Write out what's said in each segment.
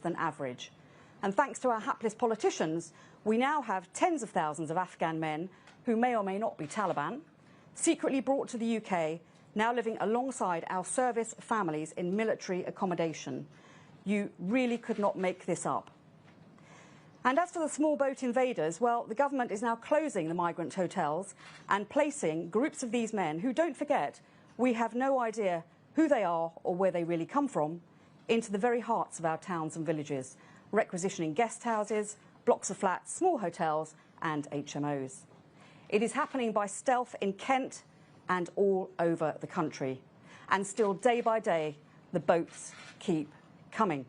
than average. And thanks to our hapless politicians, we now have tens of thousands of Afghan men who may or may not be Taliban, secretly brought to the UK, now living alongside our service families in military accommodation. You really could not make this up. And as for the small boat invaders, well, the government is now closing the migrant hotels and placing groups of these men who, don't forget, we have no idea who they are or where they really come from, into the very hearts of our towns and villages, requisitioning guest houses, blocks of flats, small hotels and HMOs. It is happening by stealth in Kent and all over the country. And still, day by day, the boats keep coming.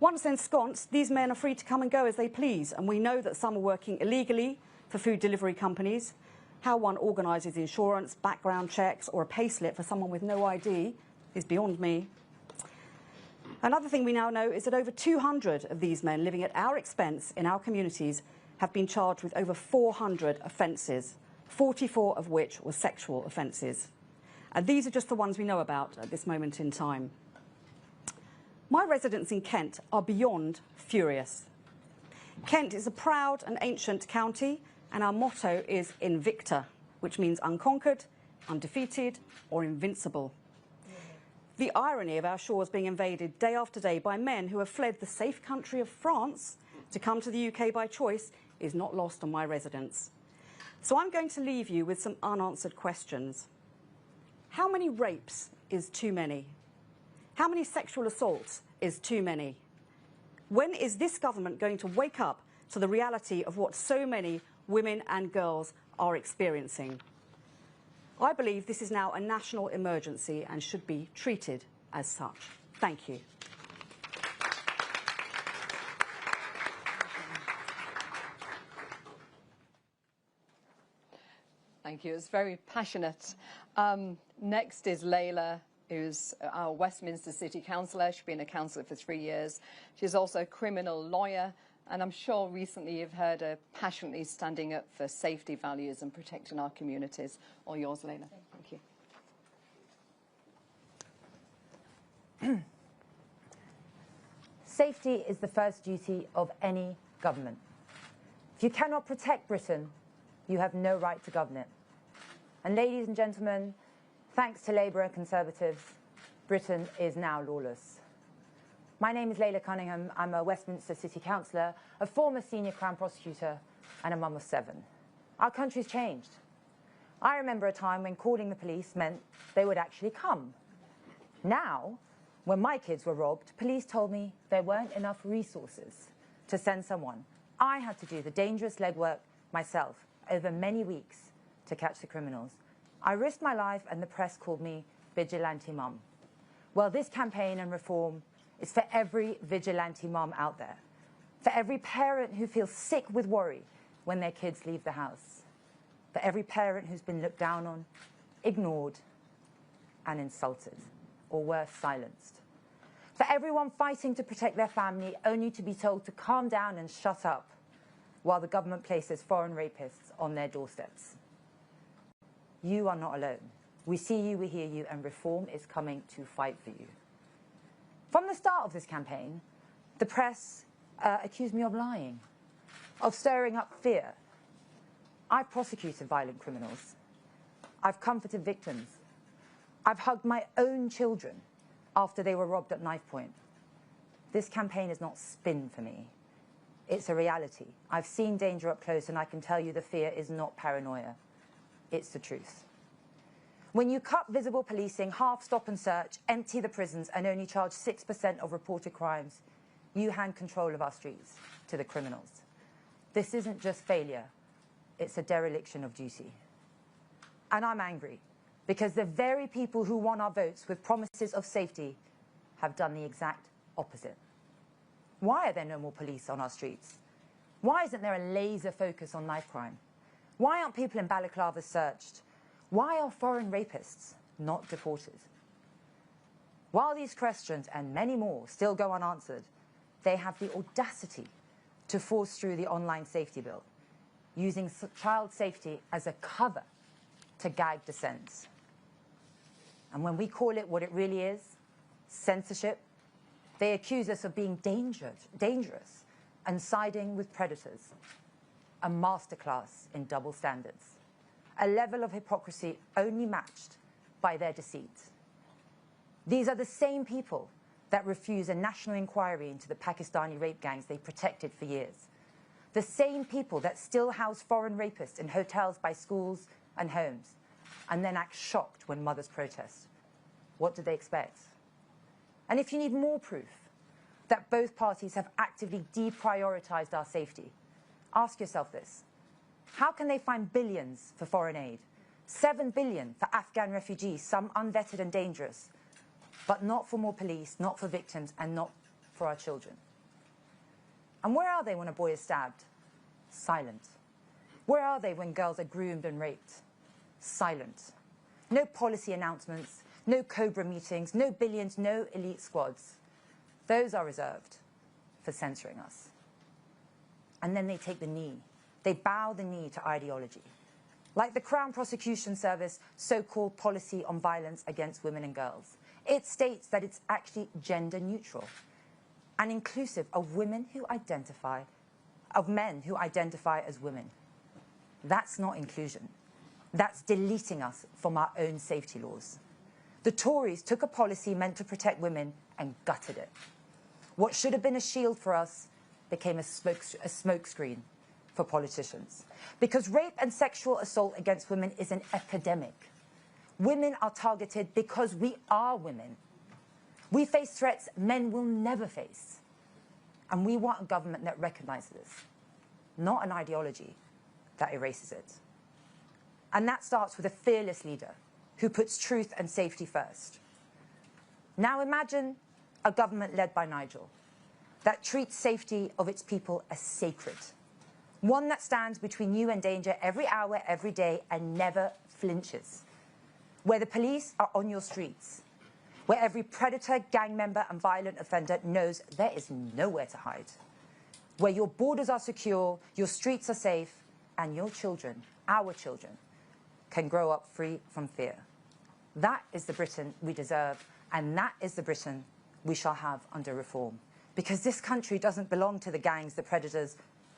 Once ensconced, these men are free to come and go as they please, and we know that some are working illegally for food delivery companies. How one organises insurance, background checks or a payslip for someone with no ID is beyond me. Another thing we now know is that over 200 of these men living at our expense in our communities have been charged with over 400 offences, 44 of which were sexual offences. And these are just the ones we know about at this moment in time. My residents in Kent are beyond furious. Kent is a proud and ancient county, and our motto is Invicta, which means unconquered, undefeated, or invincible. The irony of our shores being invaded day after day by men who have fled the safe country of France to come to the UK by choice is not lost on my residents. So I'm going to leave you with some unanswered questions. How many rapes is too many? How many sexual assaults is too many? When is this government going to wake up to the reality of what so many women and girls are experiencing? I believe this is now a national emergency and should be treated as such. Thank you. Thank you. It's very passionate. Next is Laila, who's our Westminster City Councillor. She's been a councillor for 3 years. She's also a criminal lawyer, and I'm sure recently you've heard her passionately standing up for safety values and protecting our communities. All yours, Laila. Thank you. Safety is the first duty of any government. If you cannot protect Britain, you have no right to govern it. And ladies and gentlemen, thanks to Labour and Conservatives, Britain is now lawless. My name is Laila Cunningham. I'm a Westminster City Councillor, a former senior Crown Prosecutor and a mum of 7. Our country's changed. I remember a time when calling the police meant they would actually come. Now, when my kids were robbed, police told me there weren't enough resources to send someone. I had to do the dangerous legwork myself over many weeks to catch the criminals. I risked my life and the press called me vigilante mum. Well, this campaign and reform is for every vigilante mum out there, for every parent who feels sick with worry when their kids leave the house, for every parent who's been looked down on, ignored and insulted, or worse, silenced, for everyone fighting to protect their family only to be told to calm down and shut up while the government places foreign rapists on their doorsteps. You are not alone. We see you, we hear you, and reform is coming to fight for you. From the start of this campaign, the press accused me of lying, of stirring up fear. I've prosecuted violent criminals. I've comforted victims. I've hugged my own children after they were robbed at knife point. This campaign is not spin for me. It's a reality. I've seen danger up close, and I can tell you the fear is not paranoia. It's the truth. When you cut visible policing, half stop and search, empty the prisons, and only charge 6% of reported crimes, you hand control of our streets to the criminals. This isn't just failure, it's a dereliction of duty. And I'm angry, because the very people who won our votes with promises of safety have done the exact opposite. Why are there no more police on our streets? Why isn't there a laser focus on knife crime? Why aren't people in balaclavas searched? Why are foreign rapists not deported? While these questions and many more still go unanswered, they have the audacity to force through the online safety bill, using child safety as a cover to gag dissent. And when we call it what it really is, censorship, They accuse us of being dangerous and siding with predators. A masterclass in double standards. A level of hypocrisy only matched by their deceit. These are the same people that refuse a national inquiry into the Pakistani rape gangs they protected for years. The same people that still house foreign rapists in hotels by schools and homes, and then act shocked when mothers protest. What do they expect? And if you need more proof that both parties have actively deprioritized our safety, ask yourself this. How can they find billions for foreign aid, 7 billion for Afghan refugees, some unvetted and dangerous, but not for more police, not for victims, and not for our children? And where are they when a boy is stabbed? Silent. Where are they when girls are groomed and raped? Silent. No policy announcements, no Cobra meetings, no billions, no elite squads. Those are reserved for censoring us. And then they take the knee. They bow the knee to ideology. Like the Crown Prosecution Service so-called policy on violence against women and girls. It states that it's actually gender neutral and inclusive of men who identify as women. That's not inclusion. That's deleting us from our own safety laws. The Tories took a policy meant to protect women and gutted it. What should have been a shield for us became a smokescreen for politicians. Because rape and sexual assault against women is an epidemic. Women are targeted because we are women. We face threats men will never face. And we want a government that recognizes this, not an ideology that erases it. And that starts with a fearless leader who puts truth and safety first. Now imagine a government led by Nigel that treats safety of its people as sacred. One that stands between you and danger every hour, every day, and never flinches. Where the police are on your streets. Where every predator, gang member, and violent offender knows there is nowhere to hide. Where your borders are secure, your streets are safe, and your children, our children, can grow up free from fear. That is the Britain we deserve, and that is the Britain we shall have under reform. Because this country doesn't belong to the gangs, the predators,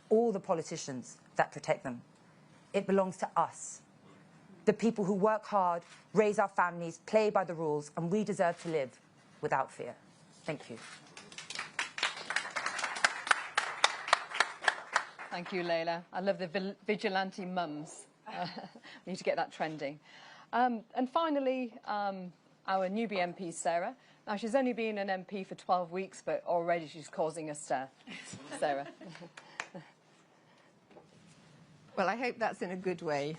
or the politicians that protect them. It belongs to us, the people who work hard, raise our families, play by the rules, and we deserve to live without fear. Thank you. Thank you, Laila. I love the vigilante mums. We need to get that trending. And finally, our newbie MP, Sarah. Now, she's only been an MP for 12 weeks, but already she's causing a stir. Sarah. Well, I hope that's in a good way.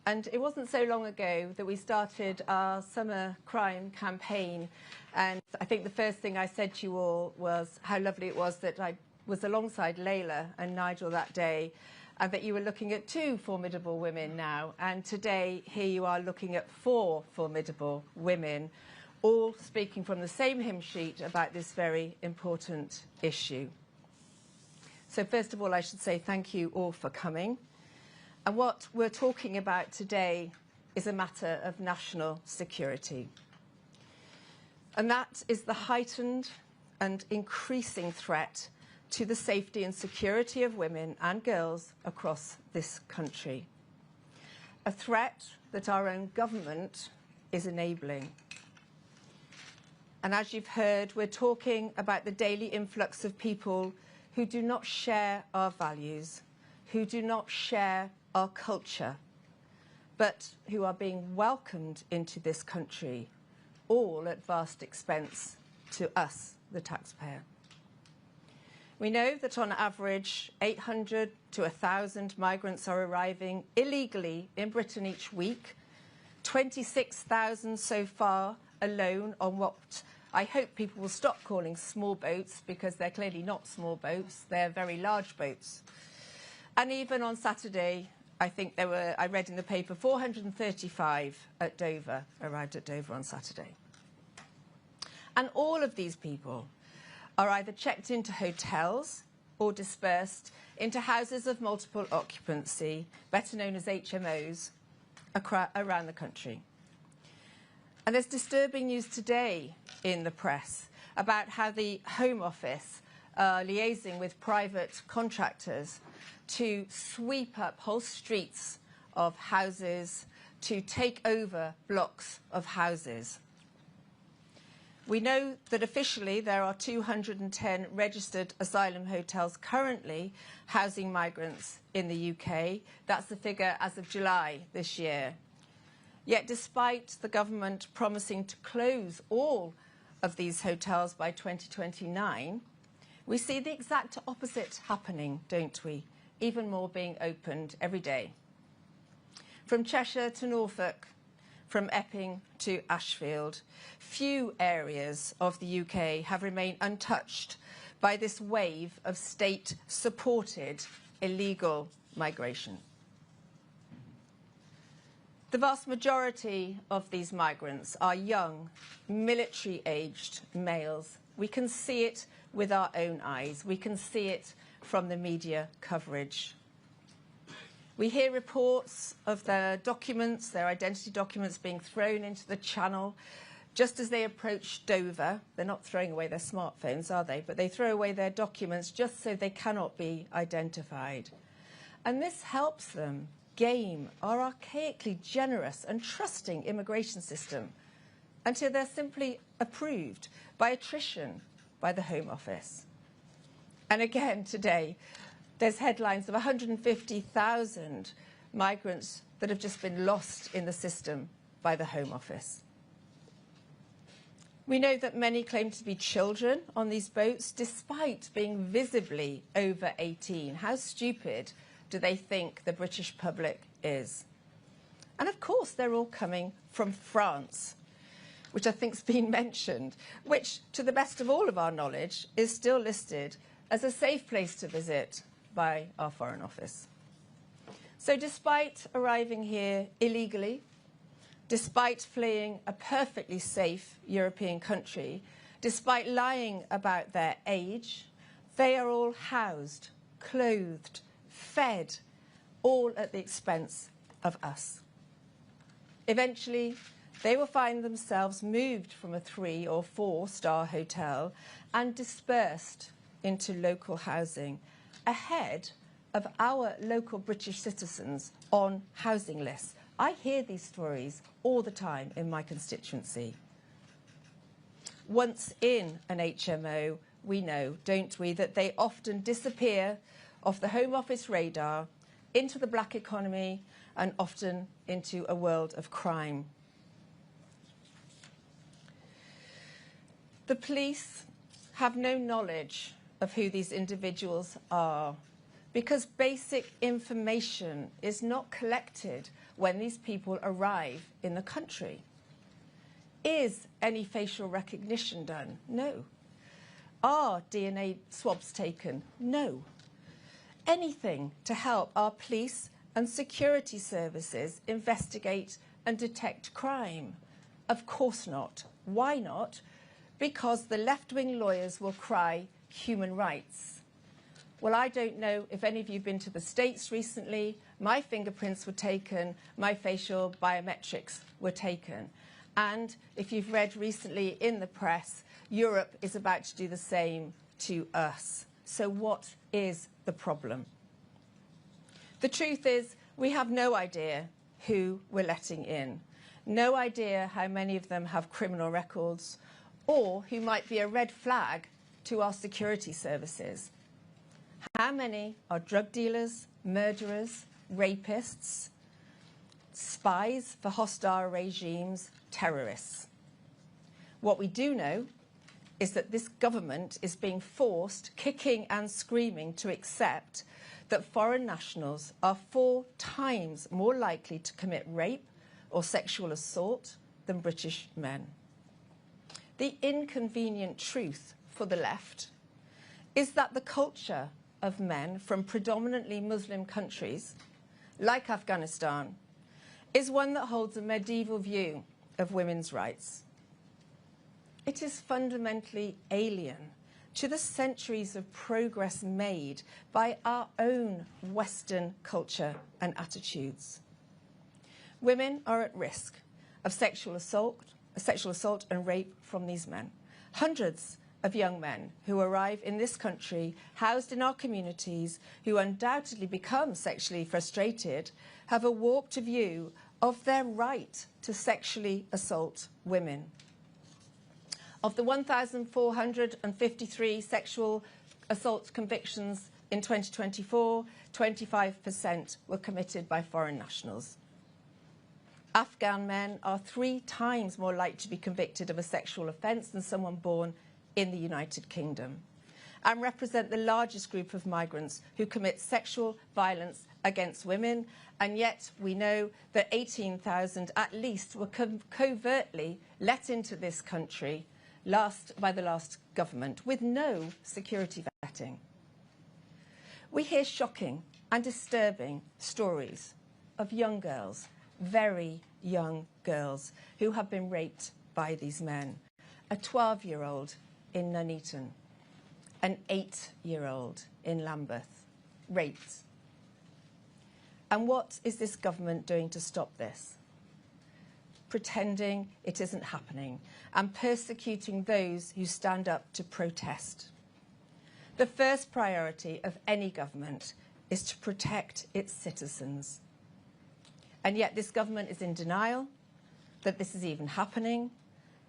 And it wasn't so long ago that we started our summer crime campaign. And I think the first thing I said to you all was how lovely it was that I was alongside Laila and Nigel that day, and that you were looking at 2 formidable women now. And today, here you are looking at 4 formidable women, all speaking from the same hymn sheet about this very important issue. So first of all, I should say thank you all for coming. And what we're talking about today is a matter of national security. And that is the heightened and increasing threat to the safety and security of women and girls across this country. A threat that our own government is enabling. And as you've heard, we're talking about the daily influx of people who do not share our values, who do not share our culture, but who are being welcomed into this country, all at vast expense to us, the taxpayer. We know that on average 800 to 1,000 migrants are arriving illegally in Britain each week, 26,000 so far alone on what I hope people will stop calling small boats, because they're clearly not small boats, they're very large boats. And even on Saturday, I think there were, I read in the paper, 435 at Dover, arrived at Dover on Saturday. And all of these people are either checked into hotels or dispersed into houses of multiple occupancy, better known as HMOs, around the country. And there's disturbing news today in the press about how the Home Office are liaising with private contractors to sweep up whole streets of houses, to take over blocks of houses. We know that officially there are 210 registered asylum hotels currently housing migrants in the UK. That's the figure as of July this year. Yet despite the government promising to close all of these hotels by 2029, we see the exact opposite happening, don't we? Even more being opened every day. From Cheshire to Norfolk, from Epping to Ashfield, few areas of the UK have remained untouched by this wave of state-supported illegal migration. The vast majority of these migrants are young, military-aged males. We can see it with our own eyes. We can see it from the media coverage. We hear reports of their documents, their identity documents being thrown into the Channel just as they approach Dover. They're not throwing away their smartphones, are they? But they throw away their documents just so they cannot be identified. And this helps them game our archaically generous and trusting immigration system until they're simply approved by attrition by the Home Office. And again today, there's headlines of 150,000 migrants that have just been lost in the system by the Home Office. We know that many claim to be children on these boats, despite being visibly over 18. How stupid do they think the British public is? And of course, they're all coming from France, which I think's been mentioned, which, to the best of all of our knowledge, is still listed as a safe place to visit by our Foreign Office. So despite arriving here illegally, despite fleeing a perfectly safe European country, despite lying about their age, they are all housed, clothed, fed, all at the expense of us. Eventually, they will find themselves moved from a 3- or 4-star hotel and dispersed into local housing, ahead of our local British citizens on housing lists. I hear these stories all the time in my constituency. Once in an HMO, we know, don't we, that they often disappear off the Home Office radar into the black economy and often into a world of crime. The police have no knowledge of who these individuals are because basic information is not collected when these people arrive in the country. Is any facial recognition done? No. Are DNA swabs taken? No. Anything to help our police and security services investigate and detect crime? Of course not. Why not? Because the left-wing lawyers will cry human rights. Well, I don't know if any of you have been to the States recently. My fingerprints were taken, my facial biometrics were taken. And if you've read recently in the press, Europe is about to do the same to us. So what is the problem? The truth is, we have no idea who we're letting in. No idea how many of them have criminal records or who might be a red flag to our security services. How many are drug dealers, murderers, rapists, spies for hostile regimes, terrorists? What we do know is that this government is being forced, kicking and screaming, to accept that foreign nationals are 4 times more likely to commit rape or sexual assault than British men. The inconvenient truth for the left is that the culture of men from predominantly Muslim countries, like Afghanistan, is one that holds a medieval view of women's rights. It is fundamentally alien to the centuries of progress made by our own Western culture and attitudes. Women are at risk of sexual assault and rape from these men. Hundreds of young men who arrive in this country, housed in our communities, who undoubtedly become sexually frustrated, have a warped view of their right to sexually assault women. Of the 1,453 sexual assault convictions in 2024, 25% were committed by foreign nationals. Afghan men are 3 times more likely to be convicted of a sexual offence than someone born in the United Kingdom, and represent the largest group of migrants who commit sexual violence against women. And yet we know that 18,000 at least were covertly let into this country by the last government with no security vetting. We hear shocking and disturbing stories of young girls, very young girls, who have been raped by these men. A 12-year-old in Nuneaton, an 8-year-old in Lambeth, raped. And what is this government doing to stop this? Pretending it isn't happening and persecuting those who stand up to protest. The first priority of any government is to protect its citizens. And yet this government is in denial that this is even happening.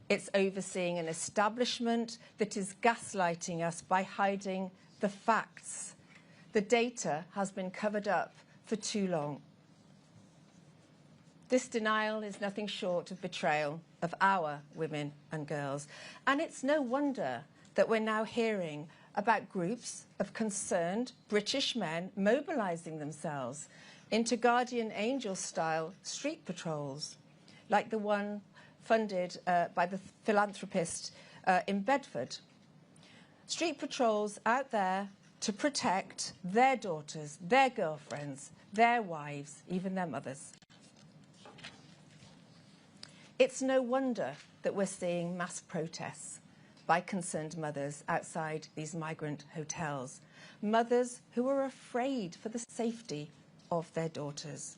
It's overseeing an establishment that is gaslighting us by hiding the facts. The data has been covered up for too long. This denial is nothing short of betrayal of our women and girls. And it's no wonder that we're now hearing about groups of concerned British men mobilising themselves into guardian angel-style street patrols, like the one funded by the philanthropist in Bedford. Street patrols out there to protect their daughters, their girlfriends, their wives, even their mothers. It's no wonder that we're seeing mass protests by concerned mothers outside these migrant hotels. Mothers who are afraid for the safety of their daughters.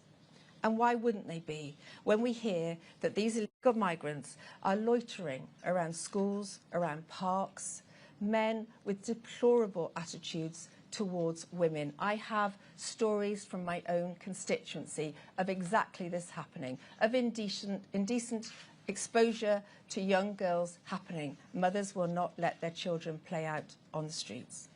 And why wouldn't they be when we hear that these illegal migrants are loitering around schools, around parks, men with deplorable attitudes towards women? I have stories from my own constituency of exactly this happening, of indecent exposure to young girls happening. Mothers will not let their children play out on the streets.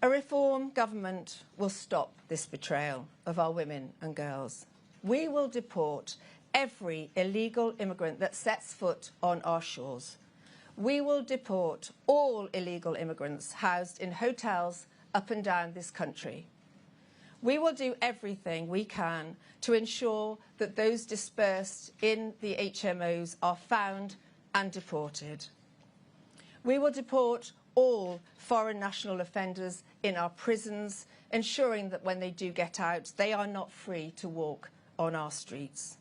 A reform government will stop this betrayal of our women and girls. We will deport every illegal immigrant that sets foot on our shores. We will deport all illegal immigrants housed in hotels up and down this country. We will do everything we can to ensure that those dispersed in the HMOs are found and deported. We will deport all foreign national offenders in our prisons, ensuring that when they do get out, they are not free to walk on our streets.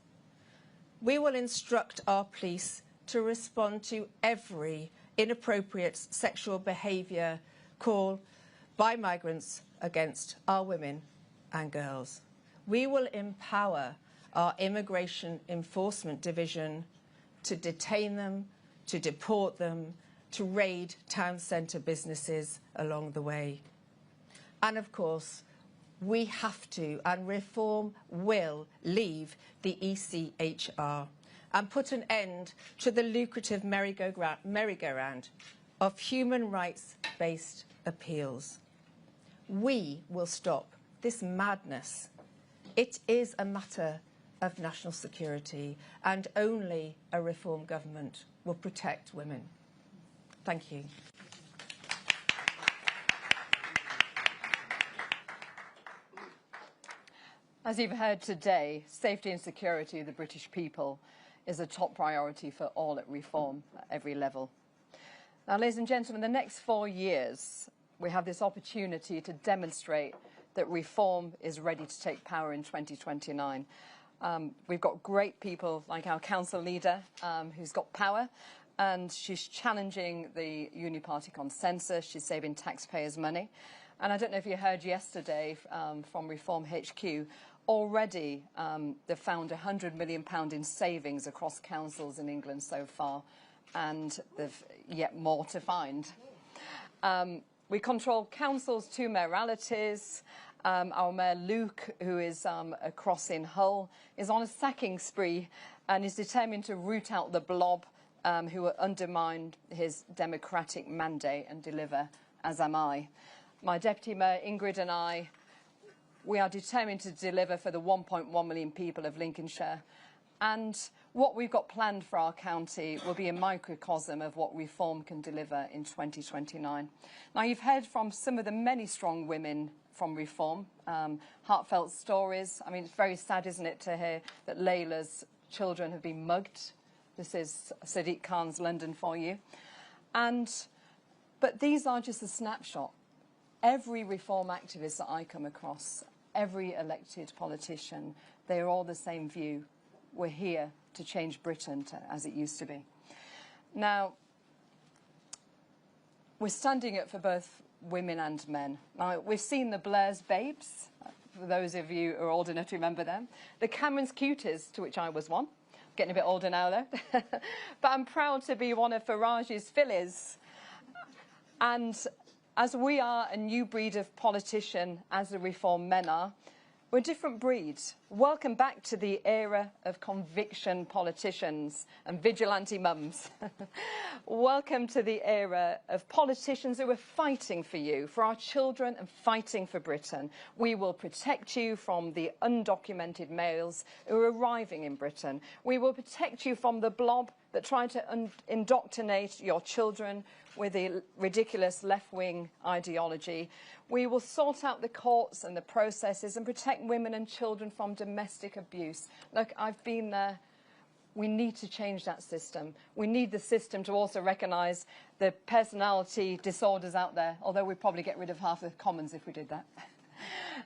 We will instruct our police to respond to every inappropriate sexual behaviour call by migrants against our women and girls. We will empower our Immigration Enforcement Division to detain them, to deport them, to raid town centre businesses along the way. And of course, we have to, and reform will, leave the ECHR and put an end to the lucrative merry-go-round of human rights-based appeals. We will stop this madness. It is a matter of national security, and only a reform government will protect women. Thank you. As you've heard today, safety and security of the British people is a top priority for all at reform at every level. Now, ladies and gentlemen, the next 4 years, we have this opportunity to demonstrate that reform is ready to take power in 2029. We've got great people like our council leader who's got power, and she's challenging the Uniparty consensus. She's saving taxpayers' money. And I don't know if you heard yesterday from Reform HQ, already they've found £100 million in savings across councils in England so far. and they've yet more to find. We control councils, 2 mayoralties. Our Mayor Luke, who is across in Hull, is on a sacking spree and is determined to root out the blob who will undermine his democratic mandate and deliver, as am I. My Deputy Mayor Ingrid and I, we are determined to deliver for the 1.1 million people of Lincolnshire. And what we've got planned for our county will be a microcosm of what reform can deliver in 2029. Now, you've heard from some of the many strong women from reform, heartfelt stories. I mean, it's very sad, isn't it, to hear that Laila's children have been mugged. This is Sadiq Khan's London for you. But these are just a snapshot. Every reform activist that I come across, every elected politician, they are all the same view. We're here to change Britain to as it used to be. Now, we're standing up for both women and men. Now, we've seen the Blair's babes, for those of you who are old enough to remember them. The Cameron's cuties, to which I was one. Getting a bit older now, though. But I'm proud to be one of Farage's fillies. And as we are a new breed of politician, as the reform men are, we're a different breed. Welcome back to the era of conviction politicians and vigilante mums. Welcome to the era of politicians who are fighting for you, for our children, and fighting for Britain. We will protect you from the undocumented males who are arriving in Britain. We will protect you from the blob that try to indoctrinate your children with a ridiculous left-wing ideology. We will sort out the courts and the processes and protect women and children from domestic abuse. Look, I've been there. We need to change that system. We need the system to also recognise the personality disorders out there, although we'd probably get rid of half the Commons if we did that.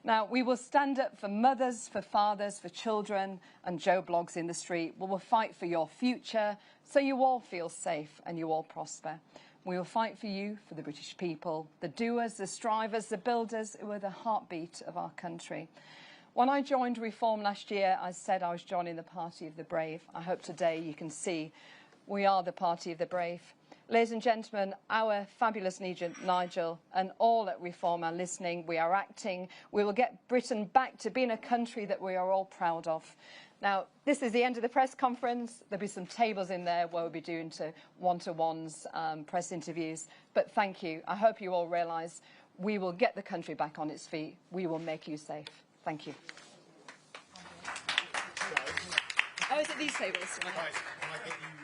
Now, we will stand up for mothers, for fathers, for children and Joe Bloggs in the street. We will fight for your future so you all feel safe and you all prosper. We will fight for you, for the British people, the doers, the strivers, the builders who are the heartbeat of our country. When I joined Reform last year, I said I was joining the party of the brave. I hope today you can see we are the party of the brave. Ladies and gentlemen, our fabulous Nigel and all at Reform are listening. We are acting. We will get Britain back to being a country that we are all proud of. Now, this is the end of the press conference. There'll be some tables in there where we'll be doing one-to-ones, press interviews. But thank you. I hope you all realise we will get the country back on its feet. We will make you safe. Thank you. Oh, is it these tables? Right. Can I get you